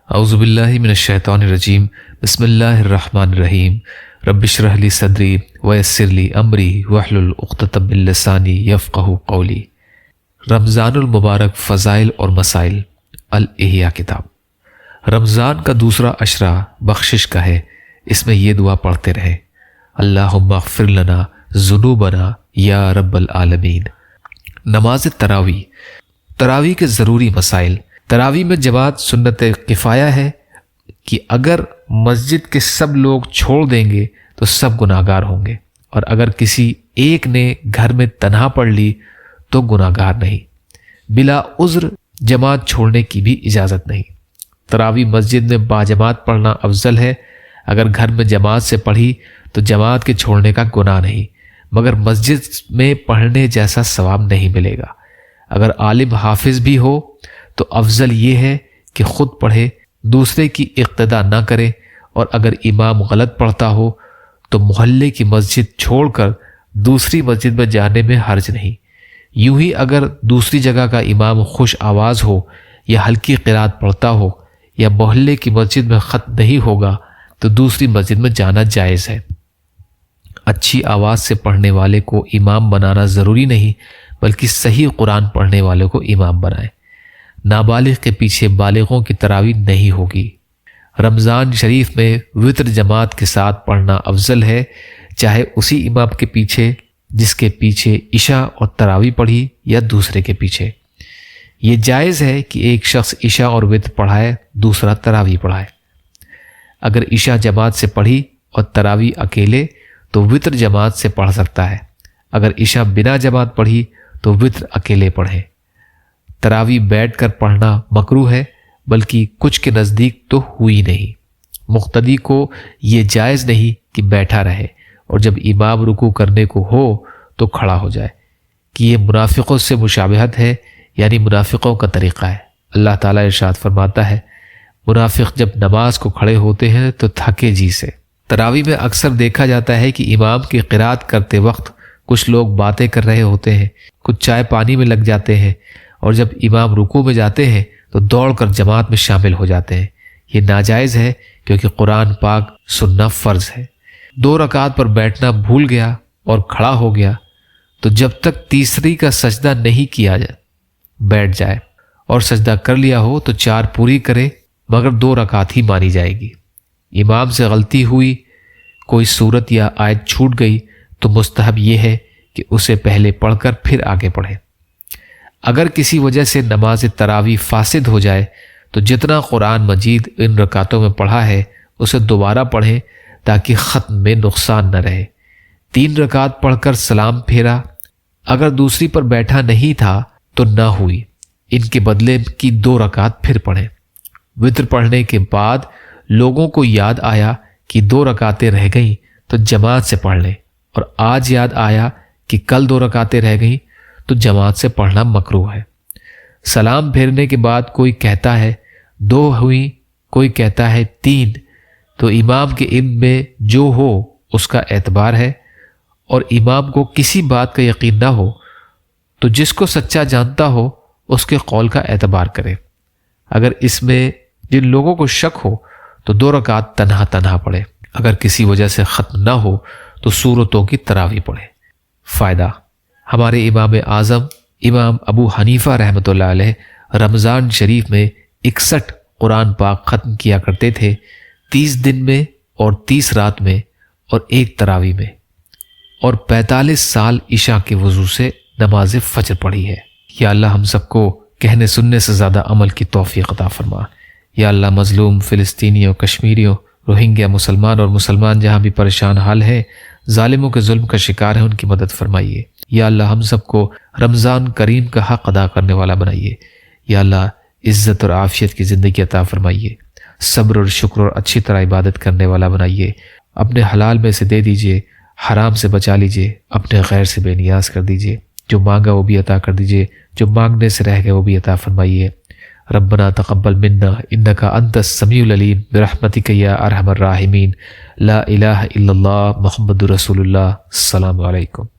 اعوذ باللہ من الشیطان الرجیم بسم اللہ الرحمن الرحیم رب اشرح لی صدری ویسر لی امری واحلل عقدۃ من لسانی یفقہوا قولی۔ رمضان المبارک فضائل اور مسائل، الاحیاء کتاب۔ رمضان کا دوسرا عشرہ بخشش کا ہے، اس میں یہ دعا پڑھتے رہے، اللہم اغفر لنا ذنوبنا یا رب العالمین۔ نماز تراویح کے ضروری مسائل۔ تراویح میں جماعت سنت کفایہ ہے کہ اگر مسجد کے سب لوگ چھوڑ دیں گے تو سب گناہگار ہوں گے، اور اگر کسی ایک نے گھر میں تنہا پڑھ لی تو گناہگار نہیں۔ بلا عذر جماعت چھوڑنے کی بھی اجازت نہیں۔ تراویح مسجد میں باجماعت پڑھنا افضل ہے، اگر گھر میں جماعت سے پڑھی تو جماعت کے چھوڑنے کا گناہ نہیں، مگر مسجد میں پڑھنے جیسا ثواب نہیں ملے گا۔ اگر عالم حافظ بھی ہو تو افضل یہ ہے کہ خود پڑھے، دوسرے کی اقتداء نہ کرے، اور اگر امام غلط پڑھتا ہو تو محلے کی مسجد چھوڑ کر دوسری مسجد میں جانے میں حرج نہیں۔ یوں ہی اگر دوسری جگہ کا امام خوش آواز ہو یا ہلکی قرات پڑھتا ہو یا محلے کی مسجد میں ختم نہیں ہوگا تو دوسری مسجد میں جانا جائز ہے۔ اچھی آواز سے پڑھنے والے کو امام بنانا ضروری نہیں، بلکہ صحیح قرآن پڑھنے والے کو امام بنائے۔ نابالغ کے پیچھے بالغوں کی تراویح نہیں ہوگی۔ رمضان شریف میں وتر جماعت کے ساتھ پڑھنا افضل ہے، چاہے اسی امام کے پیچھے جس کے پیچھے عشاء اور تراویح پڑھی یا دوسرے کے پیچھے۔ یہ جائز ہے کہ ایک شخص عشاء اور وتر پڑھائے، دوسرا تراویح پڑھائے۔ اگر عشاء جماعت سے پڑھی اور تراویح اکیلے تو وتر جماعت سے پڑھ سکتا ہے۔ اگر عشاء بنا جماعت پڑھی تو وتر اکیلے پڑھیں۔ تراویح بیٹھ کر پڑھنا مکروہ ہے، بلکہ کچھ کے نزدیک تو ہوئی نہیں۔ مقتدی کو یہ جائز نہیں کہ بیٹھا رہے، اور جب امام رکوع کرنے کو ہو تو کھڑا ہو جائے، کہ یہ منافقوں سے مشابہت ہے، یعنی منافقوں کا طریقہ ہے۔ اللہ تعالیٰ ارشاد فرماتا ہے، منافق جب نماز کو کھڑے ہوتے ہیں تو تھکے جی سے۔ تراویح میں اکثر دیکھا جاتا ہے کہ امام کی قرات کرتے وقت کچھ لوگ باتیں کر رہے ہوتے ہیں، کچھ چائے پانی میں لگ جاتے ہیں، اور جب امام رکوع میں جاتے ہیں تو دوڑ کر جماعت میں شامل ہو جاتے ہیں۔ یہ ناجائز ہے، کیونکہ قرآن پاک سننا فرض ہے۔ 2 رکعت پر بیٹھنا بھول گیا اور کھڑا ہو گیا تو جب تک تیسری کا سجدہ نہیں کیا جائے بیٹھ جائے، اور سجدہ کر لیا ہو تو 4 پوری کرے، مگر 2 رکعت ہی مانی جائے گی۔ امام سے غلطی ہوئی، کوئی سورت یا آیت چھوٹ گئی تو مستحب یہ ہے کہ اسے پہلے پڑھ کر پھر آگے پڑھے۔ اگر کسی وجہ سے نماز تراویح فاسد ہو جائے تو جتنا قرآن مجید ان رکعتوں میں پڑھا ہے اسے دوبارہ پڑھیں، تاکہ ختم میں نقصان نہ رہے۔ 3 رکعت پڑھ کر سلام پھیرا، اگر دوسری پر بیٹھا نہیں تھا تو نہ ہوئی، ان کے بدلے کی 2 رکعت پھر پڑھیں۔ وتر پڑھنے کے بعد لوگوں کو یاد آیا کہ 2 رکعتیں رہ گئیں تو جماعت سے پڑھ لیں، اور آج یاد آیا کہ کل 2 رکعتیں رہ گئیں تو جماعت سے پڑھنا مکروہ ہے۔ سلام پھیرنے کے بعد کوئی کہتا ہے 2 ہوئی، کوئی کہتا ہے 3، تو امام کے علم میں جو ہو اس کا اعتبار ہے، اور امام کو کسی بات کا یقین نہ ہو تو جس کو سچا جانتا ہو اس کے قول کا اعتبار کرے۔ اگر اس میں جن لوگوں کو شک ہو تو 2 رکعت تنہا پڑھے، اگر کسی وجہ سے ختم نہ ہو تو سورتوں کی تراویح پڑھے۔ فائدہ: ہمارے امام اعظم امام ابو حنیفہ رحمۃ اللہ علیہ رمضان شریف میں 61 قرآن پاک ختم کیا کرتے تھے، 30 دن میں اور 30 رات میں اور 1 تراویح میں، اور 45 سال عشاء کے وضو سے نماز فجر پڑھی ہے۔ یا اللہ ہم سب کو کہنے سننے سے زیادہ عمل کی توفیق عطا فرما۔ یا اللہ مظلوم فلسطینیوں، کشمیریوں، روہنگیا مسلمان اور مسلمان جہاں بھی پریشان حال ہیں، ظالموں کے ظلم کا شکار ہیں، ان کی مدد فرمائیے۔ یا اللہ ہم سب کو رمضان کریم کا حق ادا کرنے والا بنائیے۔ یا اللہ عزت اور عافیت کی زندگی عطا فرمائیے، صبر اور شکر اور اچھی طرح عبادت کرنے والا بنائیے۔ اپنے حلال میں سے دے دیجئے، حرام سے بچا لیجئے، اپنے غیر سے بے نیاز کر دیجئے، جو مانگا وہ بھی عطا کر دیجئے، جو مانگنے سے رہ گئے وہ بھی عطا فرمائیے۔ ربنا تقبل منا انک انت السمیع العلیم برحمتک یا ارحم الراحمین۔ لا الہ الا اللہ محمد رسول اللہ۔ السلام علیکم۔